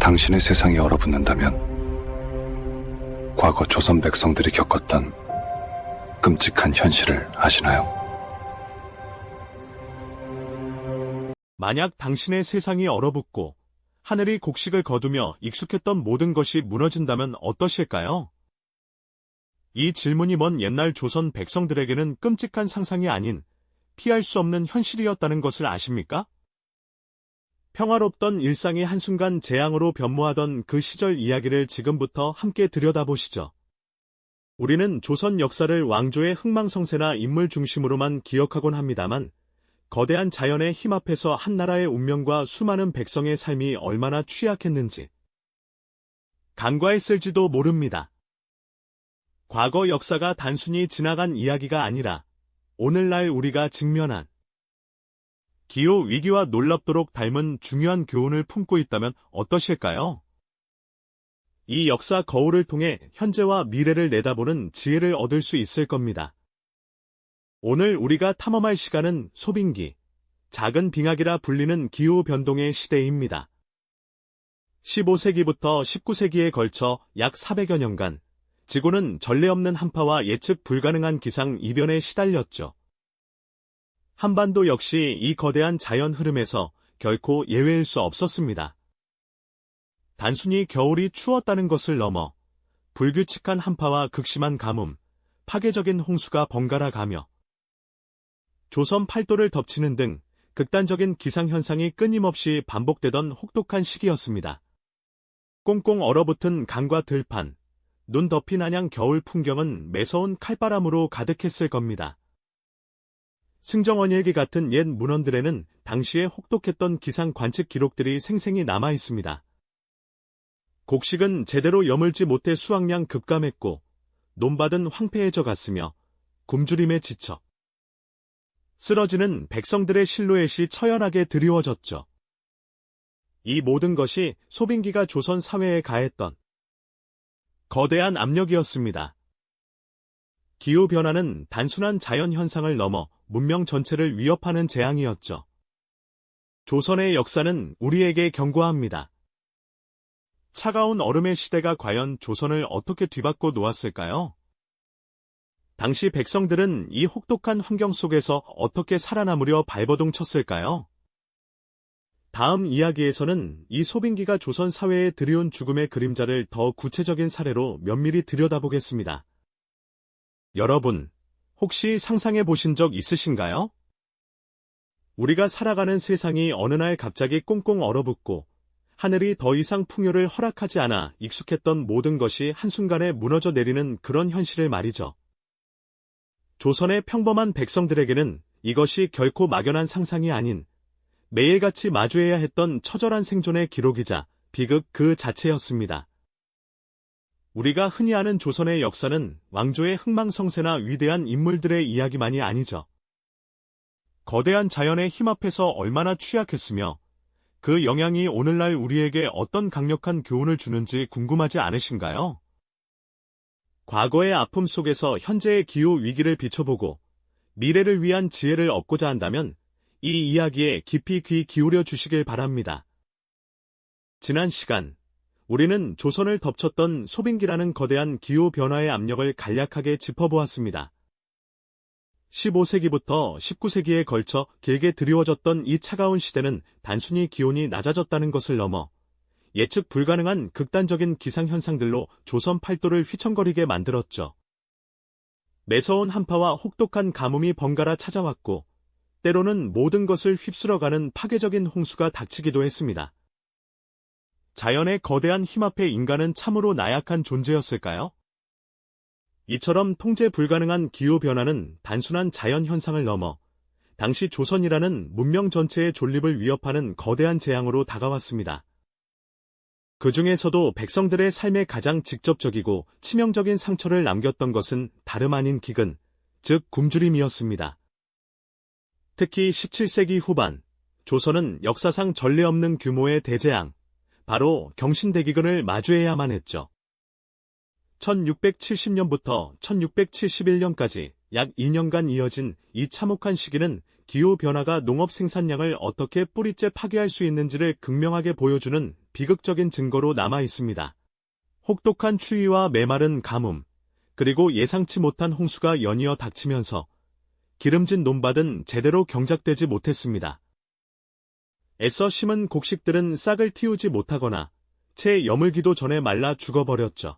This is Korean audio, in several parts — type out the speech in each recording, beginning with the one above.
당신의 세상이 얼어붙는다면 과거 조선 백성들이 겪었던 끔찍한 현실을 아시나요? 만약 당신의 세상이 얼어붙고 하늘이 곡식을 거두며 익숙했던 모든 것이 무너진다면 어떠실까요? 이 질문이 먼 옛날 조선 백성들에게는 끔찍한 상상이 아닌 피할 수 없는 현실이었다는 것을 아십니까? 평화롭던 일상이 한순간 재앙으로 변모하던 그 시절 이야기를 지금부터 함께 들여다보시죠. 우리는 조선 역사를 왕조의 흥망성쇠나 인물 중심으로만 기억하곤 합니다만 거대한 자연의 힘 앞에서 한 나라의 운명과 수많은 백성의 삶이 얼마나 취약했는지 간과했을지도 모릅니다. 과거 역사가 단순히 지나간 이야기가 아니라 오늘날 우리가 직면한 기후 위기와 놀랍도록 닮은 중요한 교훈을 품고 있다면 어떠실까요? 이 역사 거울을 통해 현재와 미래를 내다보는 지혜를 얻을 수 있을 겁니다. 오늘 우리가 탐험할 시간은 소빙기, 작은 빙하기라 불리는 기후변동의 시대입니다. 15세기부터 19세기에 걸쳐 약 400여 년간 지구는 전례 없는 한파와 예측 불가능한 기상 이변에 시달렸죠. 한반도 역시 이 거대한 자연 흐름에서 결코 예외일 수 없었습니다. 단순히 겨울이 추웠다는 것을 넘어 불규칙한 한파와 극심한 가뭄, 파괴적인 홍수가 번갈아 가며 조선 팔도를 덮치는 등 극단적인 기상현상이 끊임없이 반복되던 혹독한 시기였습니다. 꽁꽁 얼어붙은 강과 들판, 눈 덮인 한양 겨울 풍경은 매서운 칼바람으로 가득했을 겁니다. 승정원일기 같은 옛 문헌들에는 당시에 혹독했던 기상 관측 기록들이 생생히 남아 있습니다. 곡식은 제대로 여물지 못해 수확량 급감했고 논밭은 황폐해져 갔으며 굶주림에 지쳐 쓰러지는 백성들의 실루엣이 처연하게 드리워졌죠. 이 모든 것이 소빙기가 조선 사회에 가했던 거대한 압력이었습니다. 기후변화는 단순한 자연현상을 넘어 문명 전체를 위협하는 재앙이었죠. 조선의 역사는 우리에게 경고합니다. 차가운 얼음의 시대가 과연 조선을 어떻게 뒤바꿔 놓았을까요? 당시 백성들은 이 혹독한 환경 속에서 어떻게 살아남으려 발버둥 쳤을까요? 다음 이야기에서는 이 소빙기가 조선 사회에 들여온 죽음의 그림자를 더 구체적인 사례로 면밀히 들여다보겠습니다. 여러분, 혹시 상상해 보신 적 있으신가요? 우리가 살아가는 세상이 어느 날 갑자기 꽁꽁 얼어붙고 하늘이 더 이상 풍요를 허락하지 않아 익숙했던 모든 것이 한순간에 무너져 내리는 그런 현실을 말이죠. 조선의 평범한 백성들에게는 이것이 결코 막연한 상상이 아닌 매일같이 마주해야 했던 처절한 생존의 기록이자 비극 그 자체였습니다. 우리가 흔히 아는 조선의 역사는 왕조의 흥망성쇠나 위대한 인물들의 이야기만이 아니죠. 거대한 자연의 힘 앞에서 얼마나 취약했으며 그 영향이 오늘날 우리에게 어떤 강력한 교훈을 주는지 궁금하지 않으신가요? 과거의 아픔 속에서 현재의 기후 위기를 비춰보고 미래를 위한 지혜를 얻고자 한다면 이 이야기에 깊이 귀 기울여 주시길 바랍니다. 지난 시간, 우리는 조선을 덮쳤던 소빙기라는 거대한 기후변화의 압력을 간략하게 짚어보았습니다. 15세기부터 19세기에 걸쳐 길게 드리워졌던 이 차가운 시대는 단순히 기온이 낮아졌다는 것을 넘어 예측 불가능한 극단적인 기상현상들로 조선 팔도를 휘청거리게 만들었죠. 매서운 한파와 혹독한 가뭄이 번갈아 찾아왔고 때로는 모든 것을 휩쓸어가는 파괴적인 홍수가 닥치기도 했습니다. 자연의 거대한 힘 앞에 인간은 참으로 나약한 존재였을까요? 이처럼 통제 불가능한 기후변화는 단순한 자연현상을 넘어 당시 조선이라는 문명 전체의 존립을 위협하는 거대한 재앙으로 다가왔습니다. 그 중에서도 백성들의 삶에 가장 직접적이고 치명적인 상처를 남겼던 것은 다름 아닌 기근, 즉 굶주림이었습니다. 특히 17세기 후반, 조선은 역사상 전례 없는 규모의 대재앙, 바로 경신대기근을 마주해야만 했죠. 1670년부터 1671년까지 약 2년간 이어진 이 참혹한 시기는 기후변화가 농업 생산량을 어떻게 뿌리째 파괴할 수 있는지를 극명하게 보여주는 비극적인 증거로 남아 있습니다. 혹독한 추위와 메마른 가뭄, 그리고 예상치 못한 홍수가 연이어 닥치면서 기름진 논밭은 제대로 경작되지 못했습니다. 애써 심은 곡식들은 싹을 틔우지 못하거나 채 여물기도 전에 말라 죽어버렸죠.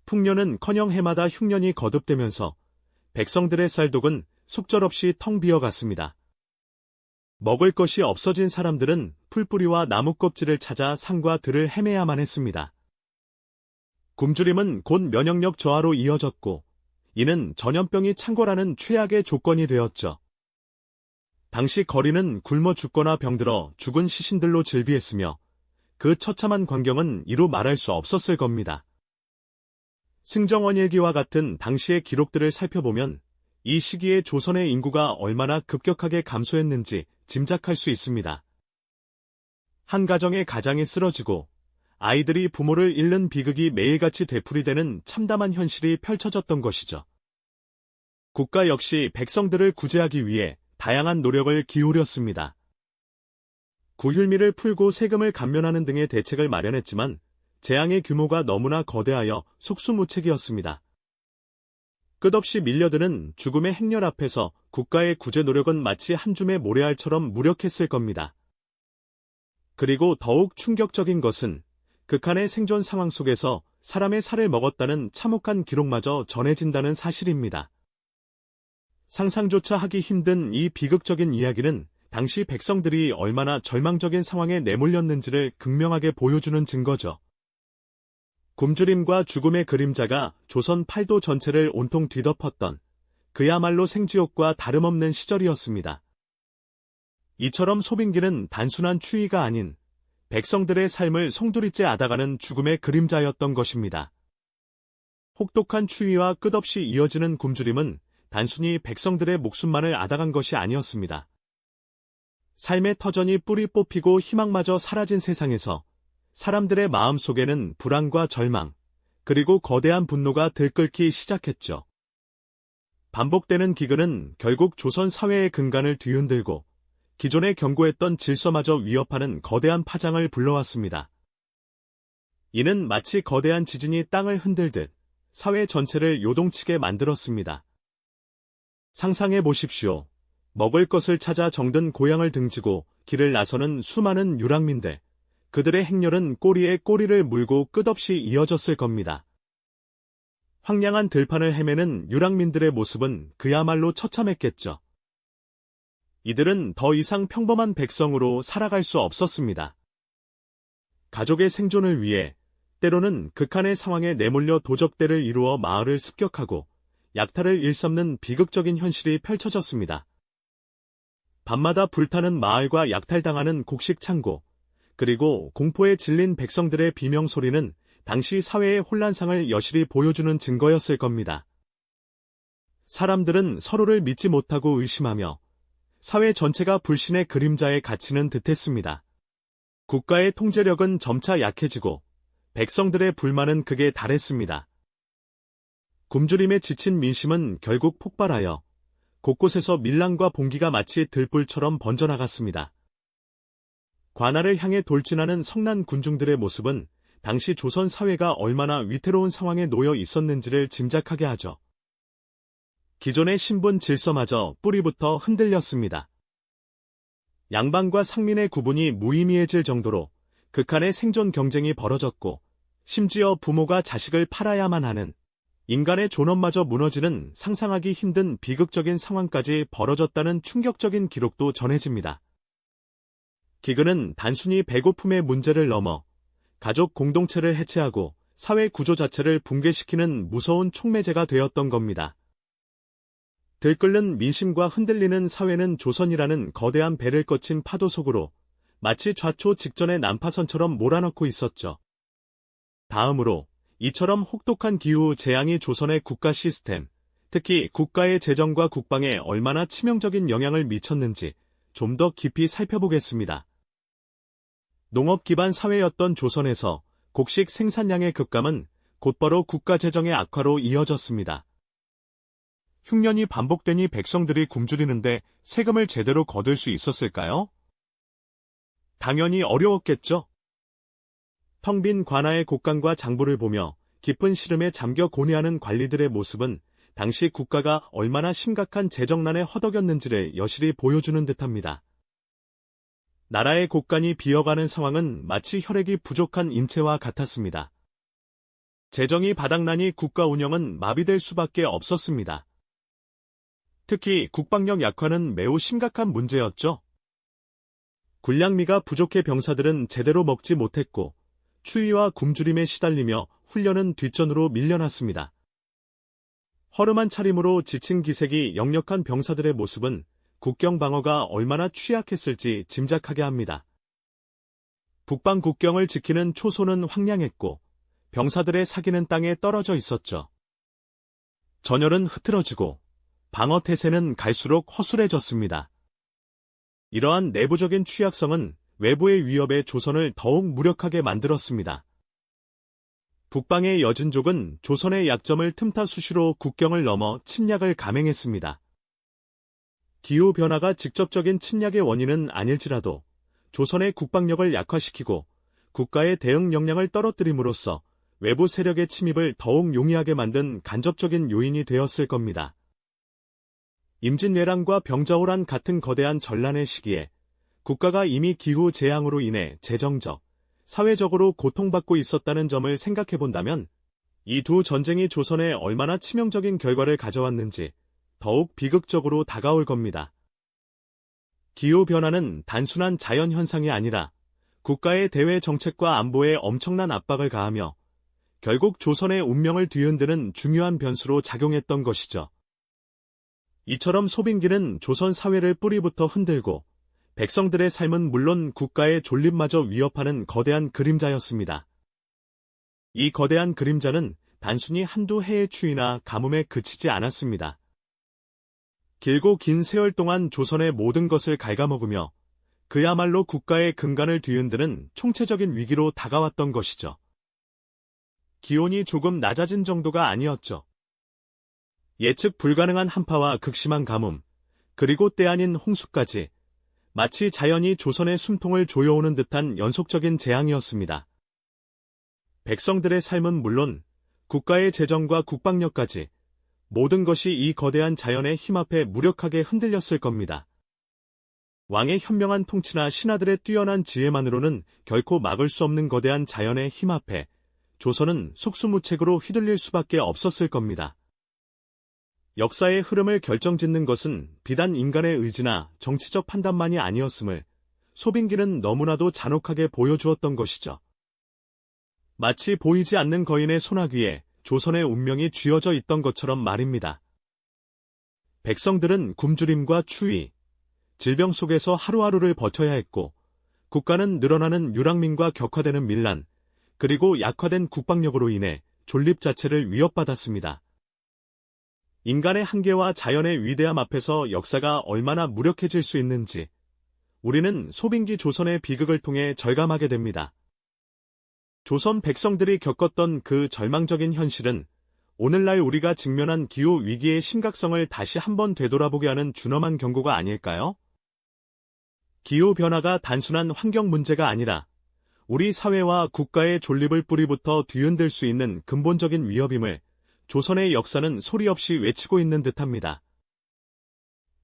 풍년은커녕 해마다 흉년이 거듭되면서 백성들의 쌀독은 속절없이 텅 비어갔습니다. 먹을 것이 없어진 사람들은 풀뿌리와 나무 껍질을 찾아 산과 들을 헤매야만 했습니다. 굶주림은 곧 면역력 저하로 이어졌고, 이는 전염병이 창궐하는 최악의 조건이 되었죠. 당시 거리는 굶어 죽거나 병들어 죽은 시신들로 질비했으며, 그 처참한 광경은 이루 말할 수 없었을 겁니다. 승정원일기와 같은 당시의 기록들을 살펴보면 이 시기에 조선의 인구가 얼마나 급격하게 감소했는지 짐작할 수 있습니다. 한 가정의 가장이 쓰러지고 아이들이 부모를 잃는 비극이 매일같이 되풀이되는 참담한 현실이 펼쳐졌던 것이죠. 국가 역시 백성들을 구제하기 위해 다양한 노력을 기울였습니다. 구휼미를 풀고 세금을 감면하는 등의 대책을 마련했지만 재앙의 규모가 너무나 거대하여 속수무책이었습니다. 끝없이 밀려드는 죽음의 행렬 앞에서 국가의 구제 노력은 마치 한 줌의 모래알처럼 무력했을 겁니다. 그리고 더욱 충격적인 것은 극한의 생존 상황 속에서 사람의 살을 먹었다는 참혹한 기록마저 전해진다는 사실입니다. 상상조차 하기 힘든 이 비극적인 이야기는 당시 백성들이 얼마나 절망적인 상황에 내몰렸는지를 극명하게 보여주는 증거죠. 굶주림과 죽음의 그림자가 조선 팔도 전체를 온통 뒤덮었던 그야말로 생지옥과 다름없는 시절이었습니다. 이처럼 소빙기는 단순한 추위가 아닌 백성들의 삶을 송두리째 앗아가는 죽음의 그림자였던 것입니다. 혹독한 추위와 끝없이 이어지는 굶주림은 단순히 백성들의 목숨만을 앗아간 것이 아니었습니다. 삶의 터전이 뿌리 뽑히고 희망마저 사라진 세상에서 사람들의 마음 속에는 불안과 절망, 그리고 거대한 분노가 들끓기 시작했죠. 반복되는 기근은 결국 조선 사회의 근간을 뒤흔들고 기존에 견고했던 질서마저 위협하는 거대한 파장을 불러왔습니다. 이는 마치 거대한 지진이 땅을 흔들듯 사회 전체를 요동치게 만들었습니다. 상상해 보십시오. 먹을 것을 찾아 정든 고향을 등지고 길을 나서는 수많은 유랑민들. 그들의 행렬은 꼬리에 꼬리를 물고 끝없이 이어졌을 겁니다. 황량한 들판을 헤매는 유랑민들의 모습은 그야말로 처참했겠죠. 이들은 더 이상 평범한 백성으로 살아갈 수 없었습니다. 가족의 생존을 위해 때로는 극한의 상황에 내몰려 도적대를 이루어 마을을 습격하고 약탈을 일삼는 비극적인 현실이 펼쳐졌습니다. 밤마다 불타는 마을과 약탈당하는 곡식 창고, 그리고 공포에 질린 백성들의 비명소리는 당시 사회의 혼란상을 여실히 보여주는 증거였을 겁니다. 사람들은 서로를 믿지 못하고 의심하며 사회 전체가 불신의 그림자에 갇히는 듯했습니다. 국가의 통제력은 점차 약해지고 백성들의 불만은 극에 달했습니다. 굶주림에 지친 민심은 결국 폭발하여 곳곳에서 밀란과 봉기가 마치 들불처럼 번져나갔습니다. 관할을 향해 돌진하는 성난 군중들의 모습은 당시 조선 사회가 얼마나 위태로운 상황에 놓여 있었는지를 짐작하게 하죠. 기존의 신분 질서마저 뿌리부터 흔들렸습니다. 양반과 상민의 구분이 무의미해질 정도로 극한의 생존 경쟁이 벌어졌고, 심지어 부모가 자식을 팔아야만 하는 인간의 존엄마저 무너지는 상상하기 힘든 비극적인 상황까지 벌어졌다는 충격적인 기록도 전해집니다. 기근은 단순히 배고픔의 문제를 넘어 가족 공동체를 해체하고 사회 구조 자체를 붕괴시키는 무서운 촉매제가 되었던 겁니다. 들끓는 민심과 흔들리는 사회는 조선이라는 거대한 배를 거친 파도 속으로 마치 좌초 직전의 난파선처럼 몰아넣고 있었죠. 다음으로 이처럼 혹독한 기후 재앙이 조선의 국가 시스템, 특히 국가의 재정과 국방에 얼마나 치명적인 영향을 미쳤는지 좀 더 깊이 살펴보겠습니다. 농업 기반 사회였던 조선에서 곡식 생산량의 급감은 곧바로 국가 재정의 악화로 이어졌습니다. 흉년이 반복되니 백성들이 굶주리는데 세금을 제대로 거둘 수 있었을까요? 당연히 어려웠겠죠. 텅 빈 관아의 곡간과 장부를 보며 깊은 시름에 잠겨 고뇌하는 관리들의 모습은 당시 국가가 얼마나 심각한 재정난에 허덕였는지를 여실히 보여주는 듯합니다. 나라의 곡간이 비어가는 상황은 마치 혈액이 부족한 인체와 같았습니다. 재정이 바닥나니 국가 운영은 마비될 수밖에 없었습니다. 특히 국방력 약화는 매우 심각한 문제였죠. 군량미가 부족해 병사들은 제대로 먹지 못했고 추위와 굶주림에 시달리며 훈련은 뒷전으로 밀려났습니다. 허름한 차림으로 지친 기색이 역력한 병사들의 모습은 국경 방어가 얼마나 취약했을지 짐작하게 합니다. 북방 국경을 지키는 초소는 황량했고 병사들의 사기는 땅에 떨어져 있었죠. 전열은 흐트러지고 방어 태세는 갈수록 허술해졌습니다. 이러한 내부적인 취약성은 외부의 위협에 조선을 더욱 무력하게 만들었습니다. 북방의 여진족은 조선의 약점을 틈타 수시로 국경을 넘어 침략을 감행했습니다. 기후변화가 직접적인 침략의 원인은 아닐지라도 조선의 국방력을 약화시키고 국가의 대응 역량을 떨어뜨림으로써 외부 세력의 침입을 더욱 용이하게 만든 간접적인 요인이 되었을 겁니다. 임진왜란과 병자호란 같은 거대한 전란의 시기에 국가가 이미 기후 재앙으로 인해 재정적, 사회적으로 고통받고 있었다는 점을 생각해본다면 이 두 전쟁이 조선에 얼마나 치명적인 결과를 가져왔는지 더욱 비극적으로 다가올 겁니다. 기후변화는 단순한 자연현상이 아니라 국가의 대외 정책과 안보에 엄청난 압박을 가하며 결국 조선의 운명을 뒤흔드는 중요한 변수로 작용했던 것이죠. 이처럼 소빙기는 조선 사회를 뿌리부터 흔들고 백성들의 삶은 물론 국가의 존립마저 위협하는 거대한 그림자였습니다. 이 거대한 그림자는 단순히 한두 해의 추위나 가뭄에 그치지 않았습니다. 길고 긴 세월 동안 조선의 모든 것을 갉아먹으며 그야말로 국가의 근간을 뒤흔드는 총체적인 위기로 다가왔던 것이죠. 기온이 조금 낮아진 정도가 아니었죠. 예측 불가능한 한파와 극심한 가뭄, 그리고 때 아닌 홍수까지 마치 자연이 조선의 숨통을 조여오는 듯한 연속적인 재앙이었습니다. 백성들의 삶은 물론 국가의 재정과 국방력까지 모든 것이 이 거대한 자연의 힘 앞에 무력하게 흔들렸을 겁니다. 왕의 현명한 통치나 신하들의 뛰어난 지혜만으로는 결코 막을 수 없는 거대한 자연의 힘 앞에 조선은 속수무책으로 휘둘릴 수밖에 없었을 겁니다. 역사의 흐름을 결정짓는 것은 비단 인간의 의지나 정치적 판단만이 아니었음을 소빙기는 너무나도 잔혹하게 보여주었던 것이죠. 마치 보이지 않는 거인의 소나귀에 조선의 운명이 쥐어져 있던 것처럼 말입니다. 백성들은 굶주림과 추위, 질병 속에서 하루하루를 버텨야 했고 국가는 늘어나는 유랑민과 격화되는 밀란, 그리고 약화된 국방력으로 인해 존립 자체를 위협받았습니다. 인간의 한계와 자연의 위대함 앞에서 역사가 얼마나 무력해질 수 있는지 우리는 소빙기 조선의 비극을 통해 절감하게 됩니다. 조선 백성들이 겪었던 그 절망적인 현실은 오늘날 우리가 직면한 기후 위기의 심각성을 다시 한번 되돌아보게 하는 준엄한 경고가 아닐까요? 기후변화가 단순한 환경 문제가 아니라 우리 사회와 국가의 존립을 뿌리부터 뒤흔들 수 있는 근본적인 위협임을 조선의 역사는 소리 없이 외치고 있는 듯합니다.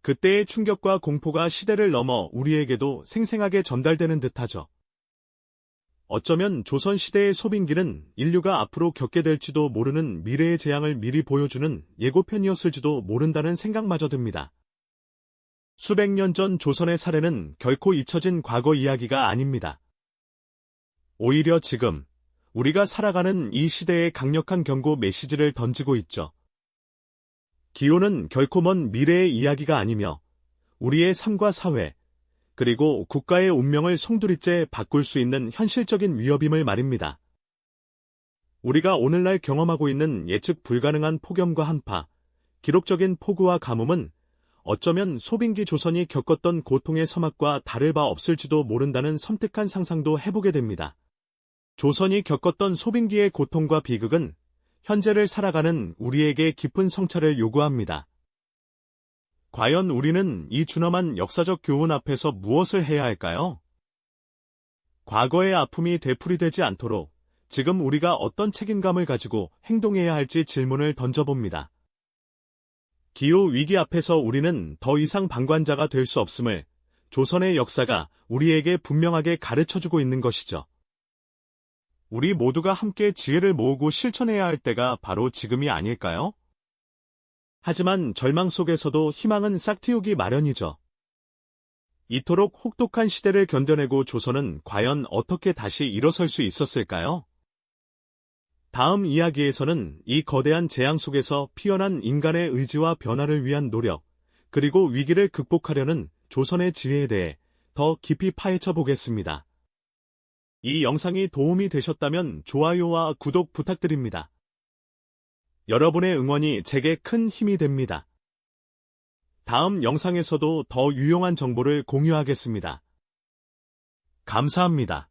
그때의 충격과 공포가 시대를 넘어 우리에게도 생생하게 전달되는 듯하죠. 어쩌면 조선시대의 소빙기는 인류가 앞으로 겪게 될지도 모르는 미래의 재앙을 미리 보여주는 예고편이었을지도 모른다는 생각마저 듭니다. 수백 년 전 조선의 사례는 결코 잊혀진 과거 이야기가 아닙니다. 오히려 지금 우리가 살아가는 이 시대에 강력한 경고 메시지를 던지고 있죠. 기호는 결코 먼 미래의 이야기가 아니며 우리의 삶과 사회, 그리고 국가의 운명을 송두리째 바꿀 수 있는 현실적인 위협임을 말입니다. 우리가 오늘날 경험하고 있는 예측 불가능한 폭염과 한파, 기록적인 폭우와 가뭄은 어쩌면 소빙기 조선이 겪었던 고통의 서막과 다를 바 없을지도 모른다는 섬뜩한 상상도 해보게 됩니다. 조선이 겪었던 소빙기의 고통과 비극은 현재를 살아가는 우리에게 깊은 성찰을 요구합니다. 과연 우리는 이 준엄한 역사적 교훈 앞에서 무엇을 해야 할까요? 과거의 아픔이 되풀이되지 않도록 지금 우리가 어떤 책임감을 가지고 행동해야 할지 질문을 던져봅니다. 기후 위기 앞에서 우리는 더 이상 방관자가 될 수 없음을 조선의 역사가 우리에게 분명하게 가르쳐주고 있는 것이죠. 우리 모두가 함께 지혜를 모으고 실천해야 할 때가 바로 지금이 아닐까요? 하지만 절망 속에서도 희망은 싹틔우기 마련이죠. 이토록 혹독한 시대를 견뎌내고 조선은 과연 어떻게 다시 일어설 수 있었을까요? 다음 이야기에서는 이 거대한 재앙 속에서 피어난 인간의 의지와 변화를 위한 노력, 그리고 위기를 극복하려는 조선의 지혜에 대해 더 깊이 파헤쳐 보겠습니다. 이 영상이 도움이 되셨다면 좋아요와 구독 부탁드립니다. 여러분의 응원이 제게 큰 힘이 됩니다. 다음 영상에서도 더 유용한 정보를 공유하겠습니다. 감사합니다.